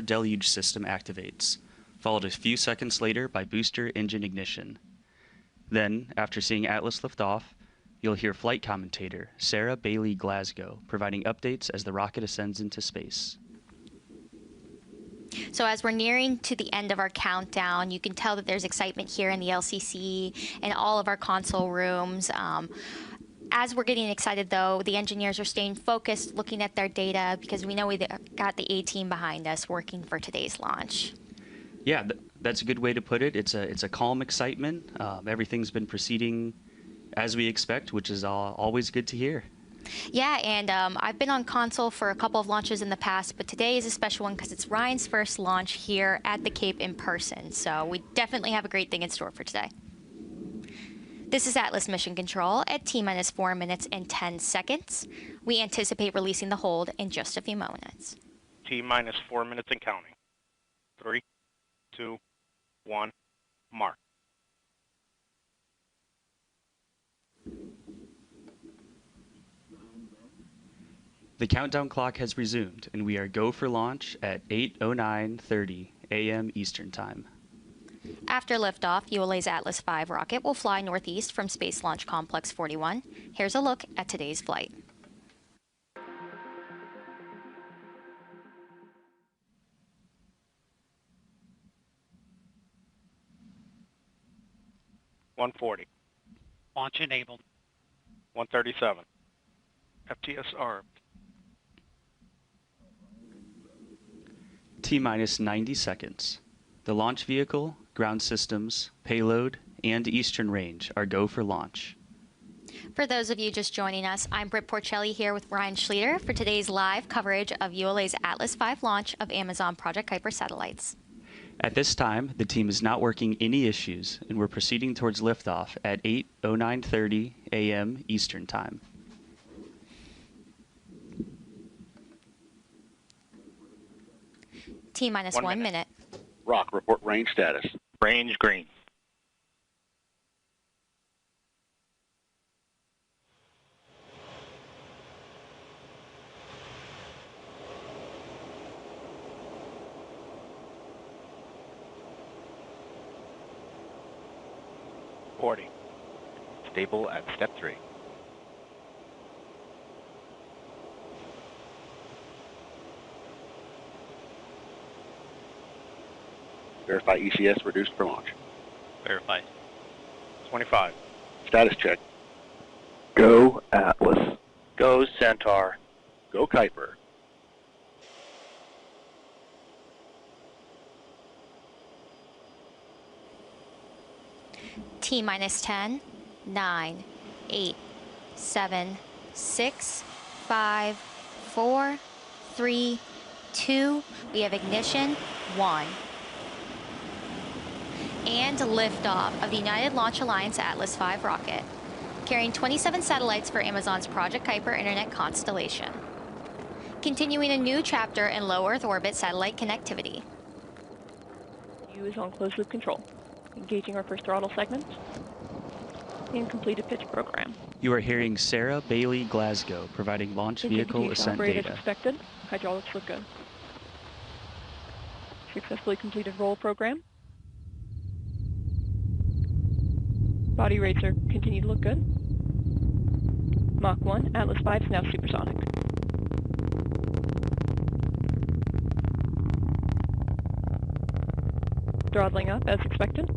deluge system activates, followed a few seconds later by booster engine ignition. Then, after seeing Atlas lift off, you'll hear flight commentator Sarah Bailey Glasgow providing updates as the rocket ascends into space. So as we're nearing to the end of our countdown, you can tell that there's excitement here in the LCC and all of our console rooms. As we're getting excited, though, the engineers are staying focused, looking at their data, because we know we got the A-team behind us working for today's launch. Yeah, that's a good way to put it. It's a calm excitement. Everything's been proceeding as we expect, which is always good to hear. Yeah, and I've been on console for a couple of launches in the past, but today is a special one because it's Ryan's first launch here at the Cape in person. So we definitely have a great thing in store for today. This is Atlas Mission Control at T-minus 4 minutes and 10 seconds. We anticipate releasing the hold in just a few moments. T-minus 4 minutes and counting. 3, 2, 1, mark. The countdown clock has resumed, and we are go for launch at 8:09:30 a.m. Eastern Time. After liftoff, ULA's Atlas V rocket will fly northeast from Space Launch Complex 41. Here's a look at today's flight. $140. Launch enabled. 137. FTS armed. T-minus 90 seconds. The launch vehicle, ground systems, payload, and eastern range are go for launch. For those of you just joining us, I'm Britt Porcelli here with Ryan Schleter for today's live coverage of ULA's Atlas V launch of Amazon Project Kuiper satellites. At this time, the team is not working any issues, and we're proceeding towards liftoff at 8:09:30 a.m. Eastern Time. T-minus 1 minute. Rock, report range status. Range green. Reporting. Stable at step 3. Verify ECS reduced for launch. Verified. 25. Status check. Go Atlas. Go Centaur. Go Kuiper. T-minus 10, 9, 8, 7, 6, 5, 4, 3, 2. We have ignition. 1. And liftoff of the United Launch Alliance Atlas V rocket, carrying 27 satellites for Amazon's Project Kuiper Internet constellation. Continuing a new chapter in low Earth orbit satellite connectivity. U is on closed loop control. Engaging our first throttle segment. And completed pitch program. You are hearing Sarah Bailey Glasgow providing launch vehicle ascent data. As expected. Hydraulics look good. Successfully completed roll program. Body rates are continue to look good. Mach 1, Atlas V is now supersonic. Throttling up as expected.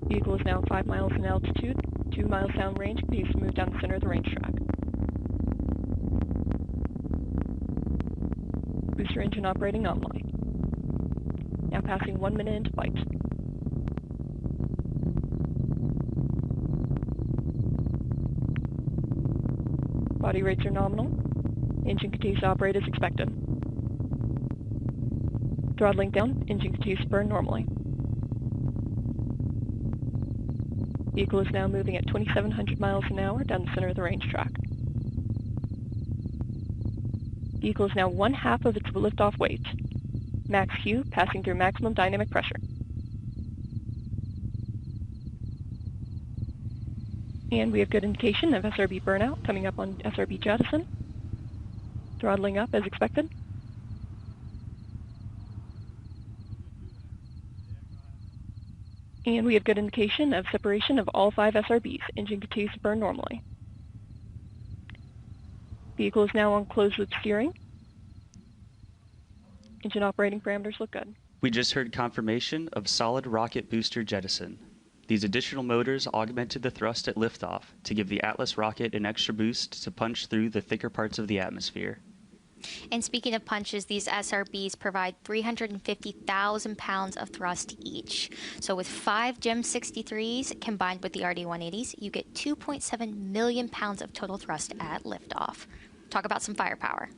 Vehicle is now 5 miles in altitude, 2 miles downrange, continues to move down the center of the range track. Booster engine operating nominally. Now passing 1 minute into flight. Body rates are nominal. Engine continues to operate as expected. Throttling down, engine continues to burn normally. Vehicle is now moving at 2,700 miles an hour down the center of the range track. Vehicle is now 1/2 of its liftoff weight. Max Q passing through maximum dynamic pressure. And we have good indication of SRB burnout coming up on SRB jettison. Throttling up as expected. And we have good indication of separation of all 5 SRBs. Engine continues to burn normally. Vehicle is now on closed-loop steering. Engine operating parameters look good. We just heard confirmation of solid rocket booster jettison. These additional motors augmented the thrust at liftoff to give the Atlas rocket an extra boost to punch through the thicker parts of the atmosphere. And speaking of punches, these SRBs provide 350,000 pounds of thrust each. So with 5 GEM 63s combined with the RD-180s, you get 2.7 million pounds of total thrust at liftoff. Talk about some firepower.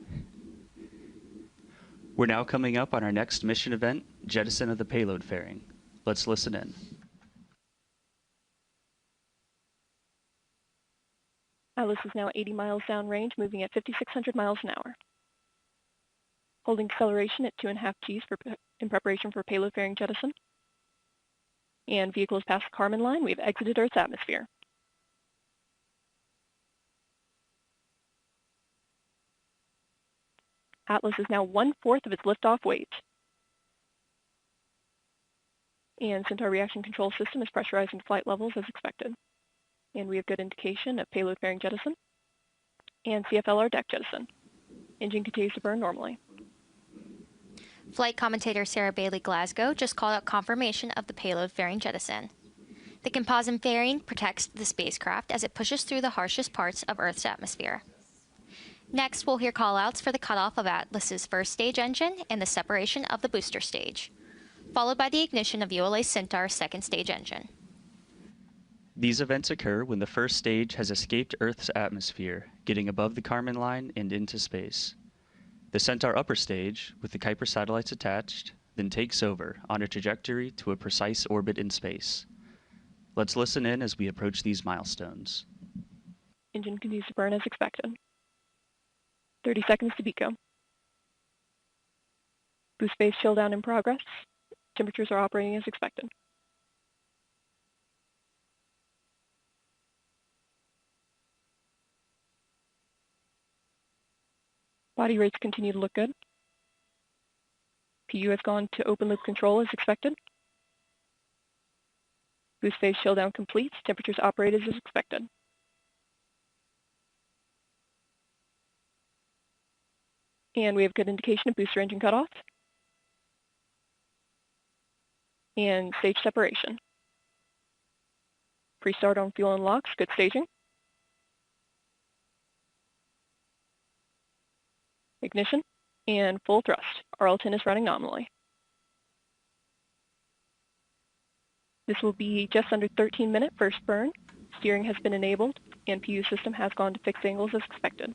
We're now coming up on our next mission event, jettison of the payload fairing. Let's listen in. Atlas is now 80 miles downrange, moving at 5,600 miles an hour. Holding acceleration at 2.5 Gs in preparation for payload fairing jettison. And vehicle has passed the Kármán line. We have exited Earth's atmosphere. Atlas is now 1/4 of its liftoff weight. And Centaur reaction control system is pressurizing flight levels as expected. And we have good indication of payload fairing jettison and CFLR deck jettison. Engine continues to burn normally. Flight commentator Sarah Bailey Glasgow just called out confirmation of the payload fairing jettison. The composite fairing protects the spacecraft as it pushes through the harshest parts of Earth's atmosphere. Next, we'll hear callouts for the cutoff of Atlas's first stage engine and the separation of the booster stage, followed by the ignition of ULA Centaur's second stage engine. These events occur when the first stage has escaped Earth's atmosphere, getting above the Kármán line and into space. The Centaur upper stage, with the Kuiper satellites attached, then takes over on a trajectory to a precise orbit in space. Let's listen in as we approach these milestones. Engine continues to burn as expected. 30 seconds to BECO. Boost phase chill down in progress. Temperatures are operating as expected. Body rates continue to look good. PU has gone to open loop control as expected. Boost phase chill down complete. Temperatures operated as expected. And we have good indication of booster engine cutoff and stage separation. Pre-start on fuel unlocks, good staging. Ignition and full thrust. RL10 is running nominally. This will be just under 13-minute first burn. Steering has been enabled and PU system has gone to fixed angles as expected.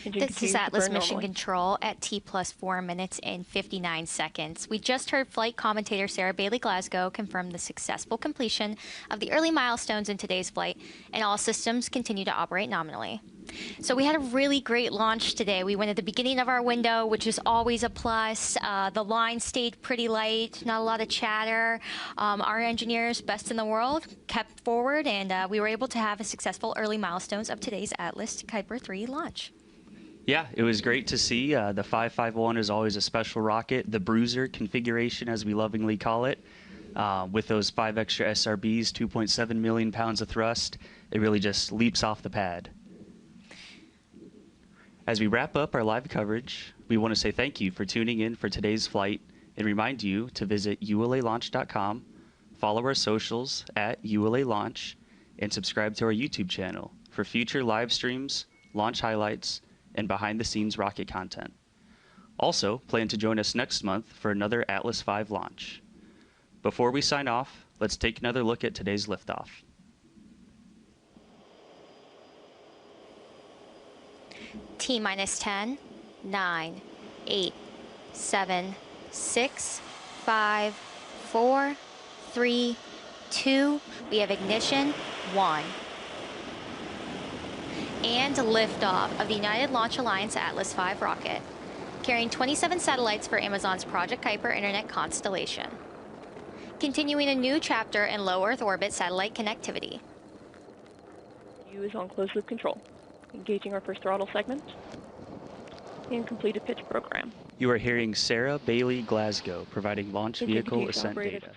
This is Atlas Mission Control at T+4 minutes and 59 seconds. We just heard flight commentator Sarah Bailey Glasgow confirm the successful completion of the early milestones in today's flight, and all systems continue to operate nominally. So we had a really great launch today. We went at the beginning of our window, which is always a plus. The line stayed pretty light, not a lot of chatter. Our engineers, best in the world, kept forward, and we were able to have a successful early milestones of today's Atlas Kuiper 3 launch. Yeah, it was great to see. The 551 is always a special rocket. The Bruiser configuration, as we lovingly call it, with those 5 extra SRBs, 2.7 million pounds of thrust, it really just leaps off the pad. As we wrap up our live coverage, we want to say thank you for tuning in for today's flight and remind you to visit ulalaunch.com, follow our socials at ULA Launch, and subscribe to our YouTube channel for future live streams, launch highlights, and behind-the-scenes rocket content. Also, plan to join us next month for another Atlas V launch. Before we sign off, let's take another look at today's liftoff. T-minus 10, 9, 8, 7, 6, 5, 4, 3, 2. We have ignition, 1. And liftoff of the United Launch Alliance Atlas V rocket, carrying 27 satellites for Amazon's Project Kuiper Internet constellation. Continuing a new chapter in low Earth orbit satellite connectivity. PU is on closed loop control. Engaging our first throttle segment and completed pitch program. You are hearing Sarah Bailey Glasgow providing launch vehicle ascent data.